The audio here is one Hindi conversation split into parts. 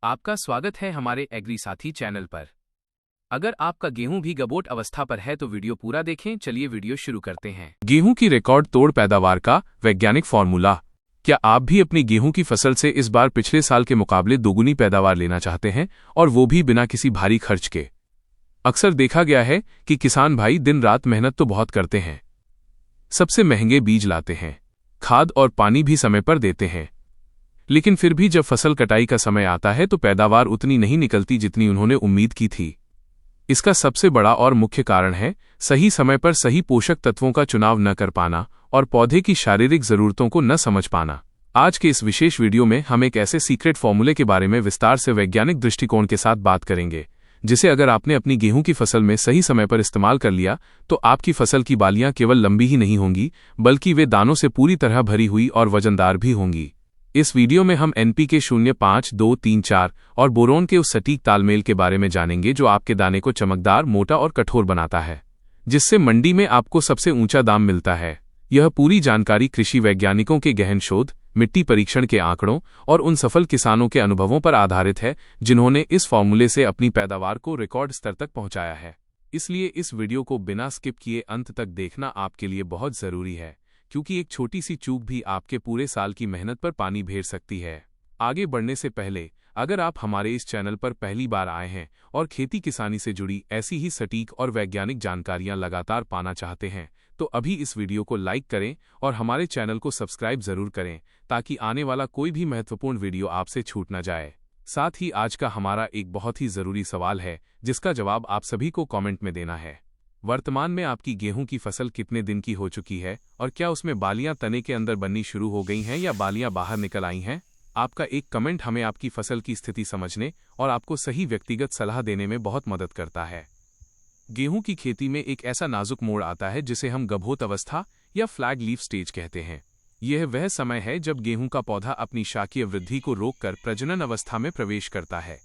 आपका स्वागत है हमारे एग्री साथी चैनल पर। अगर आपका गेहूं भी गबोट अवस्था पर है तो वीडियो पूरा देखें। चलिए वीडियो शुरू करते हैं। गेहूं की रिकॉर्ड तोड़ पैदावार का वैज्ञानिक फॉर्मूला। क्या आप भी अपनी गेहूं की फसल से इस बार पिछले साल के मुकाबले दोगुनी पैदावार लेना चाहते हैं, और वो भी बिना किसी भारी खर्च के? अक्सर देखा गया है कि किसान भाई दिन रात मेहनत तो बहुत करते हैं, सबसे महंगे बीज लाते हैं, खाद और पानी भी समय पर देते हैं, लेकिन फिर भी जब फसल कटाई का समय आता है तो पैदावार उतनी नहीं निकलती जितनी उन्होंने उम्मीद की थी। इसका सबसे बड़ा और मुख्य कारण है सही समय पर सही पोषक तत्वों का चुनाव न कर पाना और पौधे की शारीरिक जरूरतों को न समझ पाना। आज के इस विशेष वीडियो में हम एक ऐसे सीक्रेट फॉर्मूले के बारे में विस्तार से वैज्ञानिक दृष्टिकोण के साथ बात करेंगे, जिसे अगर आपने अपनी गेहूं की फसल में सही समय पर इस्तेमाल कर लिया तो आपकी फसल की बालियां केवल लंबी ही नहीं होंगी, बल्कि वे दानों से पूरी तरह भरी हुई और वजनदार भी होंगी। इस वीडियो में हम NPK 0, 5, 2, 3, 4 और बोरोन के उस सटीक तालमेल के बारे में जानेंगे जो आपके दाने को चमकदार, मोटा और कठोर बनाता है, जिससे मंडी में आपको सबसे ऊंचा दाम मिलता है। यह पूरी जानकारी कृषि वैज्ञानिकों के गहन शोध, मिट्टी परीक्षण के आंकड़ों और उन सफल किसानों के अनुभवों पर आधारित है जिन्होंने इस फॉर्मूले से अपनी पैदावार को रिकॉर्ड स्तर तक पहुंचाया है। इसलिए इस वीडियो को बिना स्किप किए अंत तक देखना आपके लिए बहुत जरूरी है, क्योंकि एक छोटी सी चूक भी आपके पूरे साल की मेहनत पर पानी फेर सकती है। आगे बढ़ने से पहले अगर आप हमारे इस चैनल पर पहली बार आए हैं और खेती किसानी से जुड़ी ऐसी ही सटीक और वैज्ञानिक जानकारियां लगातार पाना चाहते हैं, तो अभी इस वीडियो को लाइक करें और हमारे चैनल को सब्सक्राइब जरूर करें, ताकि आने वाला कोई भी महत्वपूर्ण वीडियो आपसे छूट न जाए। साथ ही आज का हमारा एक बहुत ही जरूरी सवाल है, जिसका जवाब आप सभी को कॉमेंट में देना है। वर्तमान में आपकी गेहूं की फसल कितने दिन की हो चुकी है, और क्या उसमें बालियां तने के अंदर बननी शुरू हो गई हैं या बालियां बाहर निकल आई हैं? आपका एक कमेंट हमें आपकी फसल की स्थिति समझने और आपको सही व्यक्तिगत सलाह देने में बहुत मदद करता है। गेहूं की खेती में एक ऐसा नाजुक मोड़ आता है जिसे हम गभोत अवस्था या फ्लैग लीफ स्टेज कहते हैं। यह वह समय है जब गेहूं का पौधा अपनी शाकीय वृद्धि को रोककर प्रजनन अवस्था में प्रवेश करता है।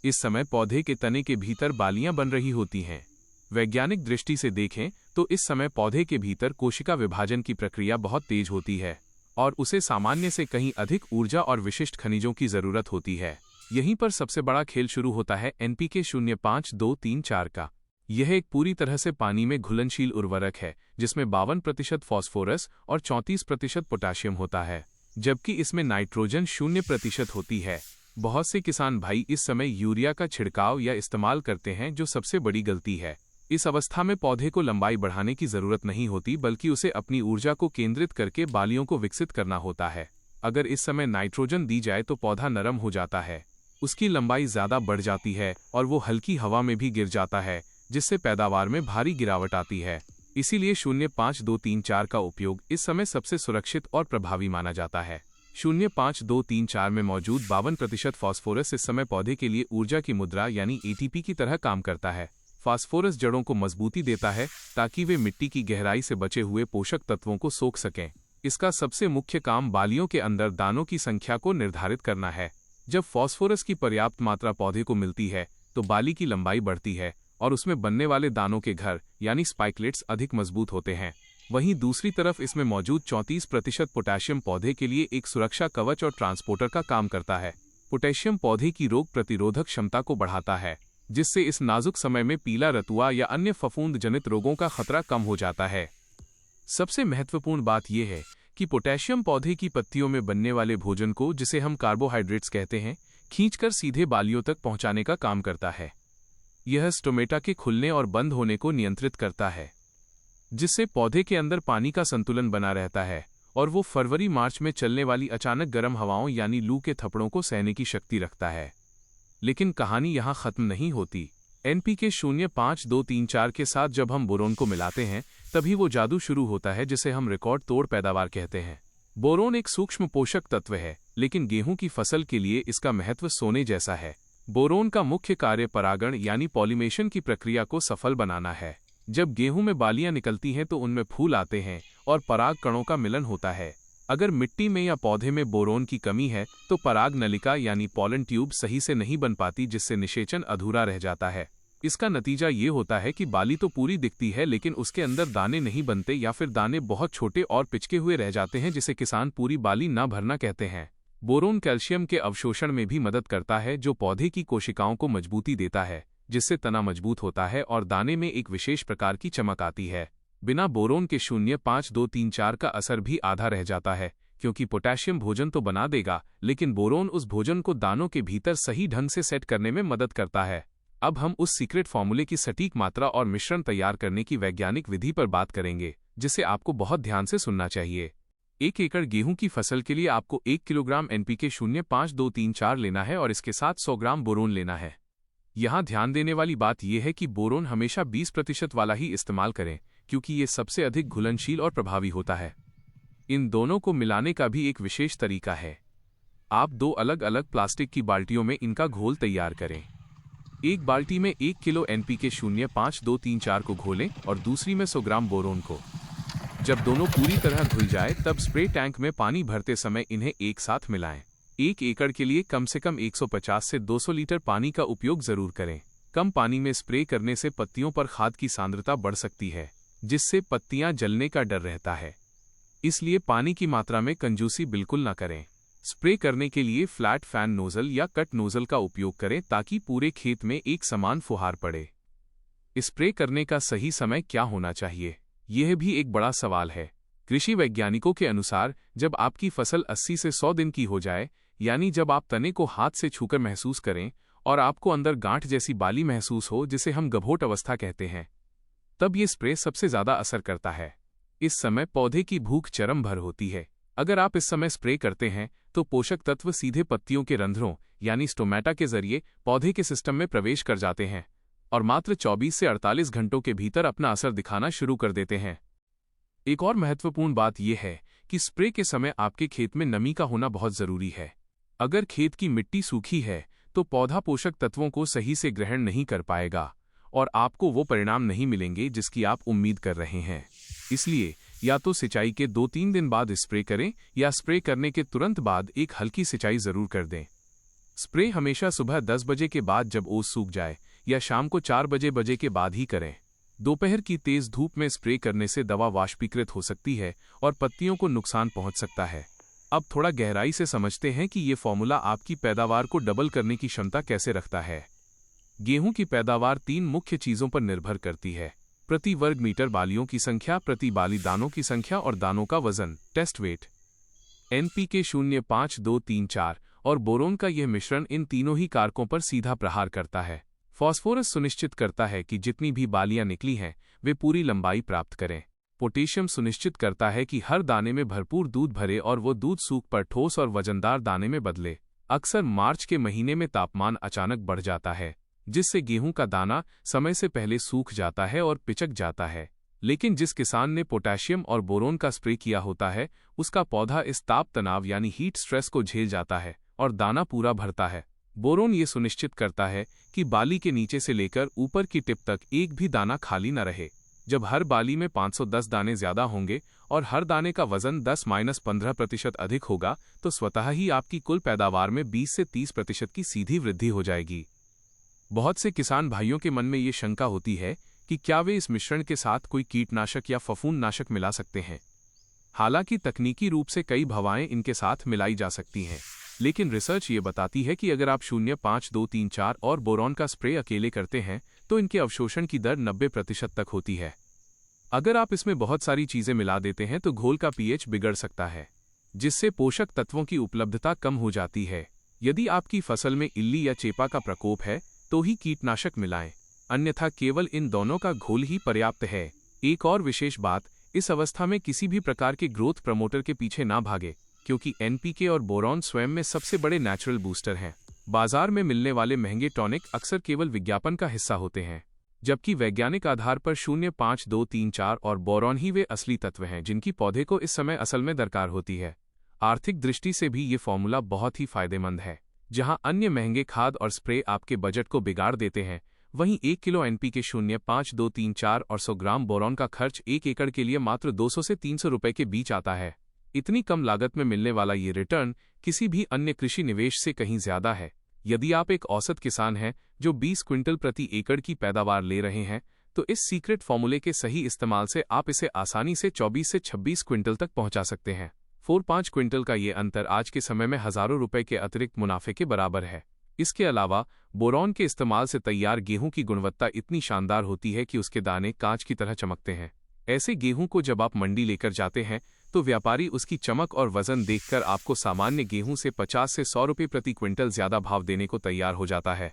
इस समय पौधे के तने के भीतर बालियां बन रही होती हैं। वैज्ञानिक दृष्टि से देखें तो इस समय पौधे के भीतर कोशिका विभाजन की प्रक्रिया बहुत तेज होती है और उसे सामान्य से कहीं अधिक ऊर्जा और विशिष्ट खनिजों की जरूरत होती है। यहीं पर सबसे बड़ा खेल शुरू होता है NPK 0, 5, 2, 3, 4 का। यह एक पूरी तरह से पानी में घुलनशील उर्वरक है जिसमें 52% फास्फोरस और 34% पोटाशियम होता है, जबकि इसमें नाइट्रोजन 0% होती है। बहुत से किसान भाई इस समय यूरिया का छिड़काव या इस्तेमाल करते हैं, जो सबसे बड़ी गलती है। इस अवस्था में पौधे को लंबाई बढ़ाने की जरूरत नहीं होती, बल्कि उसे अपनी ऊर्जा को केंद्रित करके बालियों को विकसित करना होता है। अगर इस समय नाइट्रोजन दी जाए तो पौधा नरम हो जाता है, उसकी लंबाई ज्यादा बढ़ जाती है और वो हल्की हवा में भी गिर जाता है, जिससे पैदावार में भारी गिरावट आती है। इसीलिए 0, 5, 2, 3, 4 का उपयोग इस समय सबसे सुरक्षित और प्रभावी माना जाता है। 0, 5, 2, 3, 4 में मौजूद 52% फास्फोरस इस समय पौधे के लिए ऊर्जा की मुद्रा यानी ATP की तरह काम करता है। फास्फोरस जड़ों को मजबूती देता है ताकि वे मिट्टी की गहराई से बचे हुए पोषक तत्वों को सोख सकें। इसका सबसे मुख्य काम बालियों के अंदर दानों की संख्या को निर्धारित करना है। जब फास्फोरस की पर्याप्त मात्रा पौधे को मिलती है तो बाली की लंबाई बढ़ती है और उसमें बनने वाले दानों के घर यानी स्पाइकलेट्स अधिक मजबूत होते हैं। वहीं दूसरी तरफ इसमें मौजूद 34% पोटेशियम पौधे के लिए एक सुरक्षा कवच और ट्रांसपोर्टर का काम करता है। पोटेशियम पौधे की रोग प्रतिरोधक क्षमता को बढ़ाता है, जिससे इस नाजुक समय में पीला रतुआ या अन्य फफूंद जनित रोगों का खतरा कम हो जाता है। सबसे महत्वपूर्ण बात यह है कि पोटेशियम पौधे की पत्तियों में बनने वाले भोजन को, जिसे हम कार्बोहाइड्रेट्स कहते हैं, खींचकर सीधे बालियों तक पहुंचाने का काम करता है। यह स्टोमेटा के खुलने और बंद होने को नियंत्रित करता है, जिससे पौधे के अंदर पानी का संतुलन बना रहता है और वो फरवरी-मार्च में चलने वाली अचानक गर्म हवाओं यानी लू के थप्पड़ों को सहने की शक्ति रखता है। लेकिन कहानी यहाँ खत्म नहीं होती। NPK 0, 5, 2, 3, 4 के साथ जब हम बोरोन को मिलाते हैं तभी वो जादू शुरू होता है जिसे हम रिकॉर्ड तोड़ पैदावार कहते हैं। बोरोन एक सूक्ष्म पोषक तत्व है, लेकिन गेहूं की फसल के लिए इसका महत्व सोने जैसा है। बोरोन का मुख्य कार्य परागण यानी पॉलिनेशन की प्रक्रिया को सफल बनाना है। जब गेहूं में बालियां निकलती हैं तो उनमें फूल आते हैं और पराग कणों का मिलन होता है। अगर मिट्टी में या पौधे में बोरोन की कमी है तो पराग नलिका यानी पॉलन ट्यूब सही से नहीं बन पाती, जिससे निषेचन अधूरा रह जाता है। इसका नतीजा ये होता है कि बाली तो पूरी दिखती है, लेकिन उसके अंदर दाने नहीं बनते या फिर दाने बहुत छोटे और पिचके हुए रह जाते हैं, जिसे किसान पूरी बाली ना भरना कहते हैं। बोरोन कैल्शियम के अवशोषण में भी मदद करता है, जो पौधे की कोशिकाओं को मजबूती देता है, जिससे तना मजबूत होता है और दाने में एक विशेष प्रकार की चमक आती है। बिना बोरोन के 0.5-2-3-4 का असर भी आधा रह जाता है, क्योंकि पोटेशियम भोजन तो बना देगा, लेकिन बोरोन उस भोजन को दानों के भीतर सही ढंग से सेट करने में मदद करता है। अब हम उस सीक्रेट फॉर्मूले की सटीक मात्रा और मिश्रण तैयार करने की वैज्ञानिक विधि पर बात करेंगे, जिसे आपको बहुत ध्यान से सुनना चाहिए। 1 एकड़ गेहूं की फसल के लिए आपको 1 किलोग्राम NPK 0.5-2-3-4 लेना है और इसके साथ 100 ग्राम बोरोन लेना है। यहाँ ध्यान देने वाली बात यह है कि बोरोन हमेशा 20% वाला ही इस्तेमाल करें, क्योंकि ये सबसे अधिक घुलनशील और प्रभावी होता है। इन दोनों को मिलाने का भी एक विशेष तरीका है। आप 2 अलग अलग प्लास्टिक की बाल्टियों में इनका घोल तैयार करें। एक बाल्टी में 1 किलो NPK 0.5-2-3-4 को घोलें और दूसरी में 100 ग्राम बोरोन को। जब दोनों पूरी तरह घुल जाए तब स्प्रे टैंक में पानी भरते समय इन्हें एक साथ मिलाएं। 1 एकड़ के लिए कम से कम 150 से 200 लीटर पानी का उपयोग जरूर करें। कम पानी में स्प्रे करने से पत्तियों पर खाद की सांद्रता बढ़ सकती है, जिससे पत्तियां जलने का डर रहता है। इसलिए पानी की मात्रा में कंजूसी बिल्कुल न करें। स्प्रे करने के लिए फ्लैट फैन नोजल या कट नोजल का उपयोग करें ताकि पूरे खेत में एक समान फुहार पड़े। स्प्रे करने का सही समय क्या होना चाहिए, यह भी एक बड़ा सवाल है। कृषि वैज्ञानिकों के अनुसार जब आपकी फसल 80 से 100 दिन की हो जाए, यानी जब आप तने को हाथ से छूकर महसूस करें और आपको अंदर गांठ जैसी बाली महसूस हो, जिसे हम गभोट अवस्था कहते हैं, तब ये स्प्रे सबसे ज्यादा असर करता है। इस समय पौधे की भूख चरम भर होती है। अगर आप इस समय स्प्रे करते हैं तो पोषक तत्व सीधे पत्तियों के रंध्रों यानी स्टोमेटा के जरिए पौधे के सिस्टम में प्रवेश कर जाते हैं और मात्र 24 से 48 घंटों के भीतर अपना असर दिखाना शुरू कर देते हैं। एक और महत्वपूर्ण बात यह है कि स्प्रे के समय आपके खेत में नमी का होना बहुत जरूरी है। अगर खेत की मिट्टी सूखी है तो पौधा पोषक तत्वों को सही से ग्रहण नहीं कर पाएगा और आपको वो परिणाम नहीं मिलेंगे जिसकी आप उम्मीद कर रहे हैं। इसलिए या तो सिंचाई के 2-3 दिन बाद स्प्रे करें या स्प्रे करने के तुरंत बाद एक हल्की सिंचाई जरूर कर दें। स्प्रे हमेशा सुबह 10 बजे के बाद जब ओस सूख जाए या शाम को 4 बजे के बाद ही करें। दोपहर की तेज धूप में स्प्रे करने से दवा वाष्पीकृत हो सकती है और पत्तियों को नुकसान पहुंच सकता है। अब थोड़ा गहराई से समझते हैं कि ये फॉर्मूला आपकी पैदावार को डबल करने की क्षमता कैसे रखता है। गेहूं की पैदावार 3 मुख्य चीजों पर निर्भर करती है: प्रति वर्ग मीटर बालियों की संख्या, प्रति बाली दानों की संख्या और दानों का वजन, टेस्ट वेट। NPK 0.5-2-3-4 और बोरोन का यह मिश्रण इन तीनों ही कारकों पर सीधा प्रहार करता है। फास्फोरस सुनिश्चित करता है कि जितनी भी बालियां निकली हैं वे पूरी लंबाई प्राप्त करें। पोटेशियम सुनिश्चित करता है कि हर दाने में भरपूर दूध भरे और वो दूध सूख पर ठोस और वजनदार दाने में बदले। अक्सर मार्च के महीने में तापमान अचानक बढ़ जाता है, जिससे गेहूं का दाना समय से पहले सूख जाता है और पिचक जाता है। लेकिन जिस किसान ने पोटेशियम और बोरोन का स्प्रे किया होता है, उसका पौधा इस ताप तनाव यानी हीट स्ट्रेस को झेल जाता है और दाना पूरा भरता है। बोरोन ये सुनिश्चित करता है कि बाली के नीचे से लेकर ऊपर की टिप तक एक भी दाना खाली न रहे। जब हर बाली में 510 दाने ज्यादा होंगे और हर दाने का वजन 10-15% अधिक होगा, तो स्वतः ही आपकी कुल पैदावार में 20 से 30% की सीधी वृद्धि हो जाएगी। बहुत से किसान भाइयों के मन में ये शंका होती है कि क्या वे इस मिश्रण के साथ कोई कीटनाशक या फफूंदनाशक मिला सकते हैं। हालांकि तकनीकी रूप से कई दवाएं इनके साथ मिलाई जा सकती हैं, लेकिन रिसर्च ये बताती है कि अगर आप 0.5-2-3-4 और बोरॉन का स्प्रे अकेले करते हैं तो इनके अवशोषण की दर 90% तक होती है। अगर आप इसमें बहुत सारी चीजें मिला देते हैं तो घोल का pH बिगड़ सकता है, जिससे पोषक तत्वों की उपलब्धता कम हो जाती है। यदि आपकी फसल में इल्ली या चेपा का प्रकोप है तो ही कीटनाशक मिलाएं, अन्यथा केवल इन दोनों का घोल ही पर्याप्त है। एक और विशेष बात, इस अवस्था में किसी भी प्रकार के ग्रोथ प्रमोटर के पीछे ना भागे, क्योंकि NPK और बोरॉन स्वयं में सबसे बड़े नेचुरल बूस्टर हैं। बाजार में मिलने वाले महंगे टॉनिक अक्सर केवल विज्ञापन का हिस्सा होते हैं, जबकि वैज्ञानिक आधार पर 0.5-2-3-4 और बोरॉन ही वे असली तत्व हैं जिनकी पौधे को इस समय असल में दरकार होती है। आर्थिक दृष्टि से भी ये फॉर्मूला बहुत ही फायदेमंद है। जहां अन्य महंगे खाद और स्प्रे आपके बजट को बिगाड़ देते हैं, वहीं 1 किलो NPK 0.5-2-3-4 और 100 ग्राम बोरॉन का खर्च 1 एकड़ के लिए मात्र 200 से 300 रुपए के बीच आता है। इतनी कम लागत में मिलने वाला ये रिटर्न किसी भी अन्य कृषि निवेश से कहीं ज्यादा है। यदि आप एक औसत किसान हैं जो 20 क्विंटल प्रति एकड़ की पैदावार ले रहे हैं, तो इस सीक्रेट फॉर्मूले के सही इस्तेमाल से आप इसे आसानी से 24 से 26 क्विंटल तक पहुंचा सकते हैं। 4-5 क्विंटल का ये अंतर आज के समय में हजारों रुपए के अतिरिक्त मुनाफे के बराबर है। इसके अलावा बोरॉन के इस्तेमाल से तैयार गेहूं की गुणवत्ता इतनी शानदार होती है कि उसके दाने कांच की तरह चमकते हैं। ऐसे गेहूं को जब आप मंडी लेकर जाते हैं तो व्यापारी उसकी चमक और वजन देखकर आपको सामान्य गेहूं से 50 से 100 रुपये प्रति क्विंटल ज्यादा भाव देने को तैयार हो जाता है।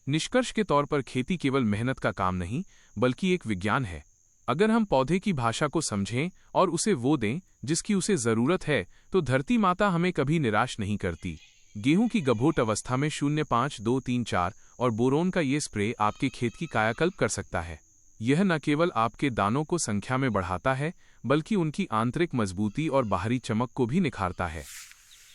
निष्कर्ष के तौर पर खेती केवल मेहनत का काम नहीं बल्कि एक विज्ञान है। अगर हम पौधे की भाषा को समझें और उसे वो दें जिसकी उसे जरूरत है तो धरती माता हमें कभी निराश नहीं करती। गेहूं की गभोट अवस्था में 0.5-2-3-4 और बोरोन का ये स्प्रे आपके खेत की कायाकल्प कर सकता है। यह न केवल आपके दानों को संख्या में बढ़ाता है बल्कि उनकी आंतरिक मजबूती और बाहरी चमक को भी निखारता है।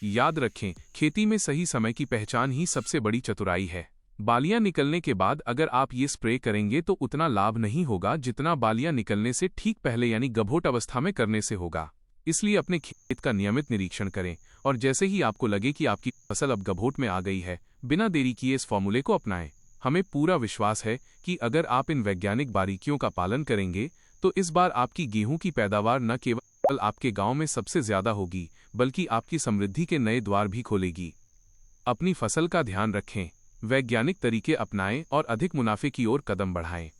याद रखें, खेती में सही समय की पहचान ही सबसे बड़ी चतुराई है। बालियां निकलने के बाद अगर आप ये स्प्रे करेंगे तो उतना लाभ नहीं होगा जितना बालियां निकलने से ठीक पहले यानी गभोट अवस्था में करने से होगा। इसलिए अपने खेत का नियमित निरीक्षण करें और जैसे ही आपको लगे कि आपकी फसल अब गभोट में आ गई है, बिना देरी किए इस फॉर्मूले को अपनाएं। हमें पूरा विश्वास है कि अगर आप इन वैज्ञानिक बारीकियों का पालन करेंगे तो इस बार आपकी गेहूं की पैदावार न केवल आपके गांव में सबसे ज्यादा होगी बल्कि आपकी समृद्धि के नए द्वार भी खोलेगी। अपनी फसल का ध्यान रखें, वैज्ञानिक तरीके अपनाएं और अधिक मुनाफे की ओर कदम बढ़ाएं।